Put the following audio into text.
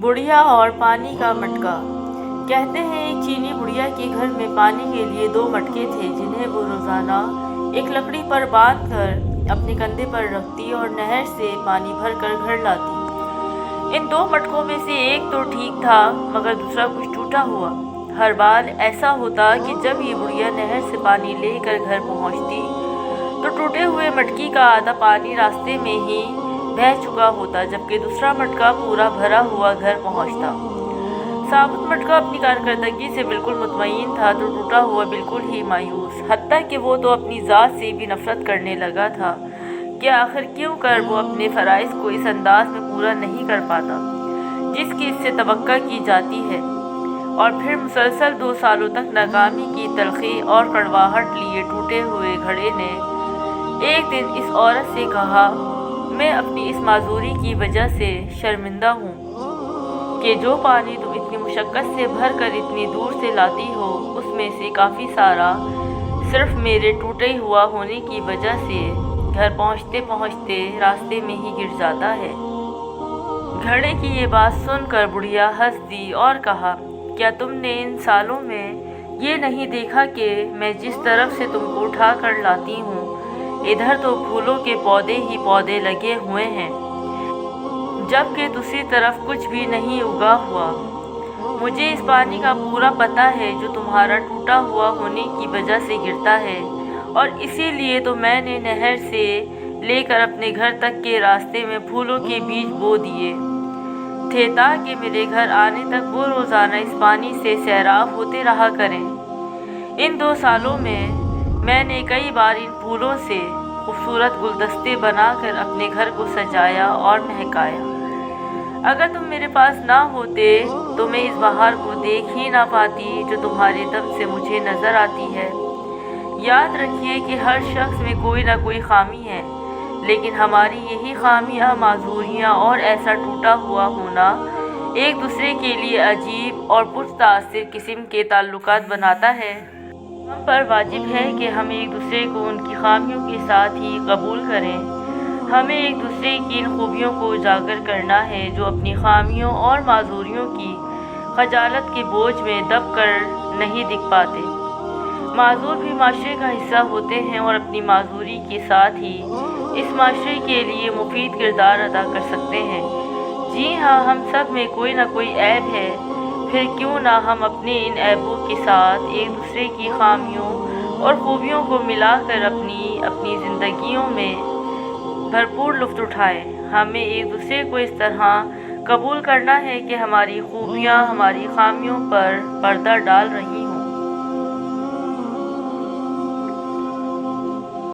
बुढ़िया और पानी का मटका। कहते हैं एक चीनी बुढ़िया के घर में पानी के लिए 2 मटके थे, जिन्हें वो रोजाना एक लकड़ी पर बांध कर अपने कंधे पर रखती और नहर से पानी भर कर घर लाती। इन 2 मटकों में से एक तो ठीक था, मगर दूसरा कुछ टूटा हुआ। हर बार ऐसा होता कि जब ये बुढ़िया नहर से पानी लेकर घर पहुंचती तो टूटे हुए मटकी का आधा पानी रास्ते में ही बह चुका होता, जबकि दूसरा मटका पूरा भरा हुआ घर पहुंचता। साबुत मटका अपनी कारकर्दगी से बिल्कुल मुतमईन था तो टूटा हुआ बिल्कुल ही मायूस। हत्ता कि वो तो अपनी ज़ात से भी नफरत करने लगा था कि आखिर क्यों कर वो अपने फ़राइज़ को इस अंदाज में पूरा नहीं कर पाता जिसकी इससे तवक्का की जाती है। और फिर मुसलसल 2 सालों तक नाकामी की तलखी और कड़वाहट लिए टूटे हुए घड़े ने एक दिन इस औरत से कहा, मैं अपनी इस माजूरी की वजह से शर्मिंदा हूँ कि जो पानी तुम इतनी मुशक्क़त से भर कर इतनी दूर से लाती हो, उसमें से काफ़ी सारा सिर्फ मेरे टूटे हुआ होने की वजह से घर पहुँचते पहुँचते रास्ते में ही गिर जाता है। घड़े की ये बात सुनकर बुढ़िया हंस दी और कहा, क्या तुमने इन सालों में ये नहीं देखा कि मैं जिस तरफ से तुमको उठा कर लाती हूँ, इधर तो फूलों के पौधे ही पौधे लगे हुए हैं, जबकि दूसरी तरफ कुछ भी नहीं उगा हुआ। मुझे इस पानी का पूरा पता है जो तुम्हारा टूटा हुआ होने की वजह से गिरता है, और इसीलिए तो मैंने नहर से लेकर अपने घर तक के रास्ते में फूलों के बीज बो दिए थे ताकि मेरे घर आने तक वो रोज़ाना इस पानी से सैराब होते रहा करें। इन 2 सालों में मैंने कई बार इन फूलों से खूबसूरत गुलदस्ते बनाकर अपने घर को सजाया और महकाया। अगर तुम मेरे पास ना होते तो मैं इस बहार को देख ही ना पाती जो तुम्हारे दम से मुझे नज़र आती है। याद रखिए कि हर शख्स में कोई ना कोई खामी है, लेकिन हमारी यही खामियां, माजूरियां और ऐसा टूटा हुआ होना एक दूसरे के लिए अजीब और पुरतासिर किस्म के ताल्लुकात बनाता है। हम पर वाजिब है कि हम एक दूसरे को उनकी खामियों के साथ ही कबूल करें। हमें एक दूसरे की इन खूबियों को उजागर करना है जो अपनी खामियों और माजूरियों की खजालत के बोझ में दब कर नहीं दिख पाते। माजूर भी माशरे का हिस्सा होते हैं और अपनी माजूरी के साथ ही इस माशरे के लिए मुफीद किरदार अदा कर सकते हैं। जी हाँ, हम सब में कोई ना कोई ऐब है, फिर क्यों ना हम अपने इन ऐबों के साथ एक दूसरे की खामियों और खूबियों को मिलाकर अपनी ज़िंदगियों में भरपूर लुत्फ़ उठाएं। हमें एक दूसरे को इस तरह कबूल करना है कि हमारी खूबियाँ हमारी खामियों पर पर्दा डाल रही